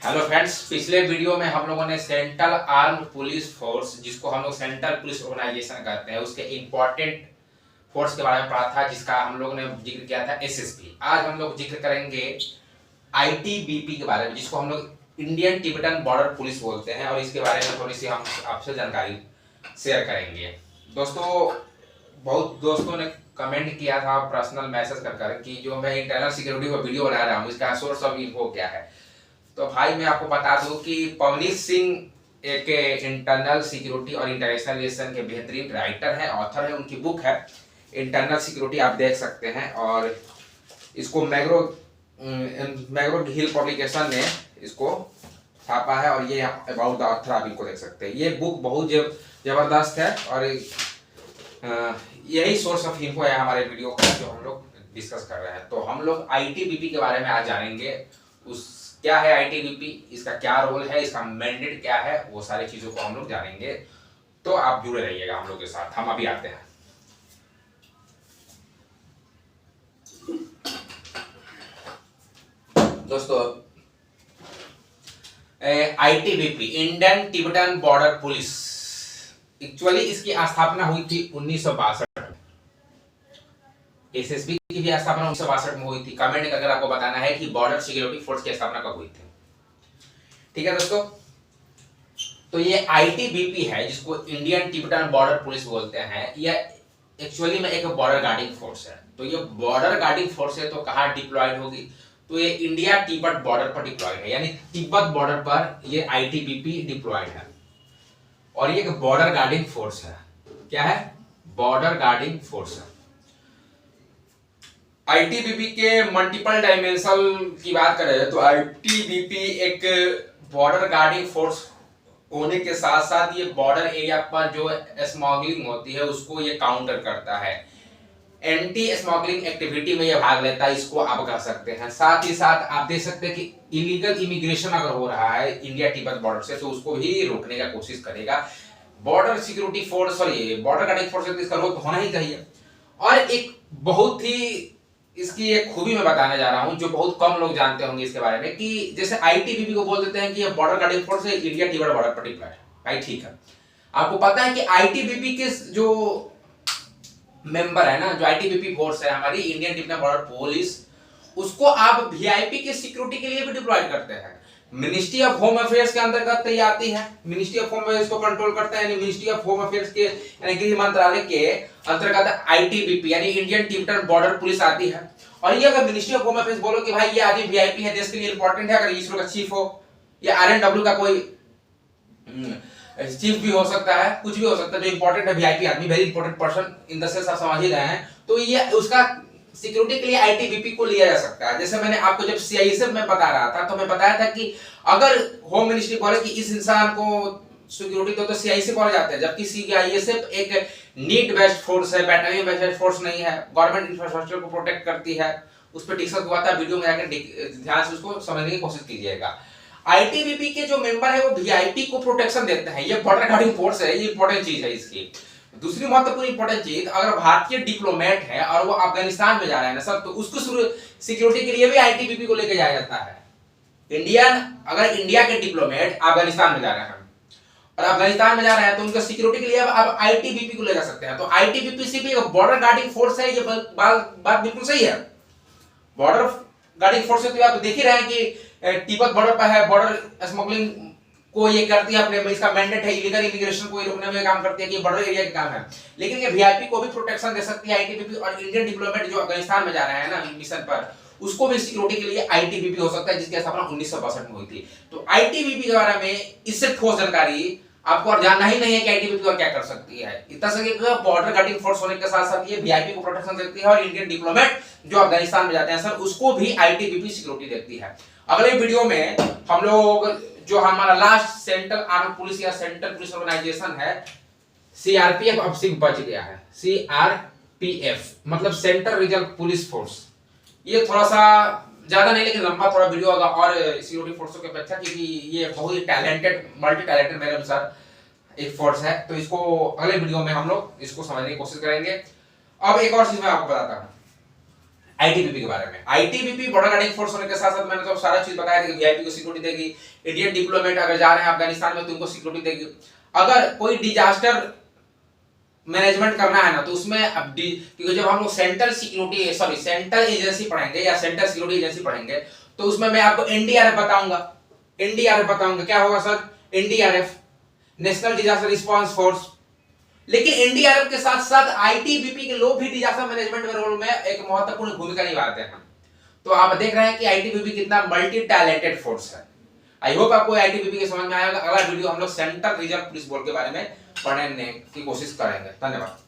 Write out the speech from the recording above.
Hello friends, पिछले video में हम लोगों ने सेंट्रल आर्म्ड पुलिस फोर्स, जिसको हम लोग सेंट्रल पुलिस ऑर्गेनाइजेशन कहते हैं, उसके इंपॉर्टेंट फोर्स के बारे में पढ़ा था, जिसका हम लोगों ने जिक्र किया था एसएसबी। आज हम लोग जिक्र करेंगे आईटीबीपी के बारे में, जिसको हम लोग इंडियन तिब्बतन बॉर्डर पुलिस बोलते हैं, और इसके बारे में थोड़ी सी हम आपसे जानकारी शेयर करेंगे। दोस्तों, बहुत दोस्तों ने कमेंट किया था पर्सनल मैसेज कर कि जो मैं इंटरनल सिक्योरिटी का वीडियो बना रहा हूँ, इसका सोर्स ऑफ इन्फो क्या है। तो भाई मैं आपको बता दूं कि पवनीत सिंह एक इंटरनल सिक्योरिटी और इंटरनेशनल रिलेशन के बेहतरीन राइटर हैं, ऑथर है। उनकी बुक है इंटरनल सिक्योरिटी, आप देख सकते हैं। और इसको मैग्रो हिल पब्लिकेशन ने इसको छापा है, और ये अबाउट द ऑथर आप इनको देख सकते हैं। ये बुक बहुत जबरदस्त है, और यही सोर्स ऑफ इन्फो है हमारे वीडियो का जो हम लोग डिस्कस कर रहे हैं। तो हम लोग आईटीबीपी के बारे में आज जानेंगे। उस क्या है आईटीबीपी, इसका क्या रोल है, इसका मैंडेट क्या है, वो सारी चीजों को हम लोग जानेंगे। तो आप जुड़े रहिएगा हम लोग के साथ। हम अभी आते हैं। दोस्तों, ITBP Indian Tibetan border police, actually इसकी स्थापना हुई थी 1962। एसएसबी की भी स्थापना 1962 में हुई थी। कमेंट अगर आपको बताना है कि बॉर्डर सिक्योरिटी फोर्स की स्थापना कब हुई थी। ठीक है दोस्तों, तो ये आईटीबीपी है, जिसको इंडियन तिब्बतन बॉर्डर पुलिस बोलते हैं। यह एक्चुअली में एक बॉर्डर गार्डिंग फोर्स है। तो ये बॉर्डर गार्डिंग फोर्स है, तो कहाँ डिप्लॉयड होगी? तो ये इंडिया तिब्बत बॉर्डर पर डिप्लॉयड है, यानी तिब्बत बॉर्डर पर ये आईटीबीपी डिप्लॉयड है। और ये एक बॉर्डर गार्डिंग फोर्स है। क्या है? बॉर्डर गार्डिंग फोर्स है। आईटीबीपी के मल्टीपल डायमेंशन की बात करें तो आईटीबीपी एक बॉर्डर गार्डिंग फोर्स होने के साथ साथ ये बॉर्डर एरिया पर जो स्मगलिंग होती है उसको ये काउंटर करता है। एंटी स्मगलिंग एक्टिविटी में ये भाग लेता है, इसको आप कह सकते हैं। साथ ही साथ आप देख सकते हैं कि इलीगल इमिग्रेशन अगर हो रहा है इंडिया तिब्बत बॉर्डर से, तो उसको भी रोकने का कोशिश करेगा। Border security force, sorry border guarding force है, तो इसका रोल होना ही चाहिए। और एक बहुत ही इसकी एक खूबी मैं बताने जा रहा हूं, जो बहुत कम लोग जानते होंगे इसके बारे में, कि जैसे आईटीबीपी को बोल देते हैं कि ये बॉर्डर गार्डिंग फोर्स है, इंडिया तिब्बत बॉर्डर पर डिप्लॉयड है। भाई ठीक है, आपको पता है कि आईटीबीपी के जो मेंबर है ना, जो आईटीबीपी फोर्स है हमारी इंडियन तिब्बत बॉर्डर पुलिस, उसको आप वीआईपी के सिक्योरिटी के लिए भी डिप्लॉय करते हैं। मिनिस्ट्री ऑफ होम अफेयर्स के अंतर्गत ये आती है। मिनिस्ट्री ऑफ होम अफेयर्स को कंट्रोल करता है, यानी मिनिस्ट्री ऑफ होम अफेयर्स के यानी गृह मंत्रालय के अंतर्गत आईटीबीपी यानी इंडियन तिब्बतन बॉर्डर पुलिस आती है। और ये अगर मिनिस्ट्री ऑफ होम अफेयर्स बोलो कि भाई ये आदमी वीआईपी है, देश के लिए इंपॉर्टेंट है, अगर इसरो का चीफ हो या आरएनडब्ल्यू का कोई चीफ भी हो सकता है, कुछ भी हो सकता है, जो इंपॉर्टेंट है, वीआईपी आदमी, very important person in the sense, आप समझ ही रहे हैं, तो ये उसका सिक्योरिटी के लिए आईटीबीपी को लिया जा सकता है। जैसे मैंने आपको जब सीआईएसएफ में बता रहा था, तो मैं बताया था कि अगर होम मिनिस्ट्री बोले कि इस इंसान को सिक्योरिटी तो सीआईएसएफ बोले जाते हैं, जबकि सीआईएसएफ एक नीड बेस्ड फोर्स है, बैटालियन बेस्ड फोर्स नहीं है। गवर्नमेंट इंफ्रास्ट्रक्चर को प्रोटेक्ट करती है। उस पर डिस्कस हुआ था, वीडियो में जाकर ध्यान से उसको समझने की कोशिश कीजिएगा। आईटीबीपी के जो मेंबर है वो वीआईपी को प्रोटेक्शन देते हैं। ये बॉर्डर गार्डिंग फोर्स है, ये इंपॉर्टेंट चीज है इसकी। दूसरी महत्वपूर्ण इंपॉर्टेंट चीज, अगर भारतीय डिप्लोमेट है और वो अफगानिस्तान में जा रहा है ना सर, तो उसको सिक्योरिटी के लिए भी आईटीबीपी को लेकर जाया जाता है। अगर इंडिया के डिप्लोमेट अफगानिस्तान में जा रहे हैं और अफगानिस्तान में जा रहे हैं, तो उनका सिक्योरिटी के लिए अब आईटीबीपी को ले जा सकते हैं। तो आईटीबीपी से भी एक बॉर्डर गार्डिंग फोर्स है। ये बात बिल्कुल सही है। बॉर्डर गार्डिंग फोर्स तो आप देख ही रहे हैं कि तिब्बत बॉर्डर पर है, बॉर्डर स्मगलिंग को ये करती है, अपने इसका मैंडेट है, इलीगल इमिग्रेशन को रोकने में काम करती है, कि बॉर्डर एरिया का काम है। लेकिन ये वीआईपी को भी प्रोटेक्शन दे सकती है आईटीबीपी, और इंडियन डिप्लोमेट जो अफगानिस्तान में जा रहे हैं ना मिशन पर, उसको भी सिक्योरिटी के लिए आईटीबीपी हो सकता है, जिसकी स्थापना 1962 में हुई थी। तो आईटीबीपी के बारे में इससे ठोस जानकारी आपको और जानना ही नहीं है कि आईटीबीपी और क्या कर सकती है। इतना सके बॉर्डर गार्डिंग फोर्स होने के साथ साथ ये वीआईपी को प्रोटेक्शन देती है, और इंडियन डिप्लोमेट जो अफगानिस्तान में जाते हैं सर, उसको भी आईटीबीपी सिक्योरिटी देती है। अगले वीडियो में हम लोग जो हमारा लास्ट सेंट्रल आर्म पुलिस या सेंट्रल पुलिस ऑर्गेनाइजेशन है, सीआरपीएफ अब सिंह बच गया है। सीआरपीएफ मतलब सेंट्रल रीजनल पुलिस फोर्स। ये थोड़ा सा ज्यादा नहीं लेकिन लंबा थोड़ा वीडियो होगा और सिक्योरिटी फोर्सों की अपेक्षा, क्योंकि ये बहुत ही टैलेंटेड, मल्टी टैलेंटेड मेरे अनुसार एक फोर्स है। तो इसको अगले वीडियो में हम लोग इसको समझने की कोशिश करेंगे। अब एक और चीज मैं आपको बताता हूँ, आईटीबीपी के बारे में। आईटीबीपी बॉर्डर गार्डिंग फोर्स होने के साथ साथ मैंने तो सारा चीज बताया था कि वीआईपी को सिक्योरिटी देगी, इंडियन डिप्लोमेट अगर जा रहे हैं अफगानिस्तान में तो उनको सिक्योरिटी देगी। अगर कोई डिजास्टर मैनेजमेंट करना है ना तो उसमें अब क्योंकि जब हम लोग सेंट्रल एजेंसी पढ़ेंगे या सेंट्रल सिक्योरिटी एजेंसी पढ़ेंगे तो उसमें मैं आपको एनडीआरएफ बताऊंगा। क्या होगा sir? NDRF, national disaster response force. लेकिन एनडीआरएफ के साथ साथ आईटीबीपी के लोग भी डिजास्टर मैनेजमेंट में रोल में एक महत्वपूर्ण भूमिका निभाते हैं। तो आप देख रहे हैं कि आईटीबीपी कितना मल्टी टैलेंटेड फोर्स है। आई होप आपको आईटीबीपी के समझ में आएगा। अगला वीडियो हम लोग सेंट्रल रिजर्व पुलिस बल के बारे में पढ़ने की कोशिश करेंगे। धन्यवाद।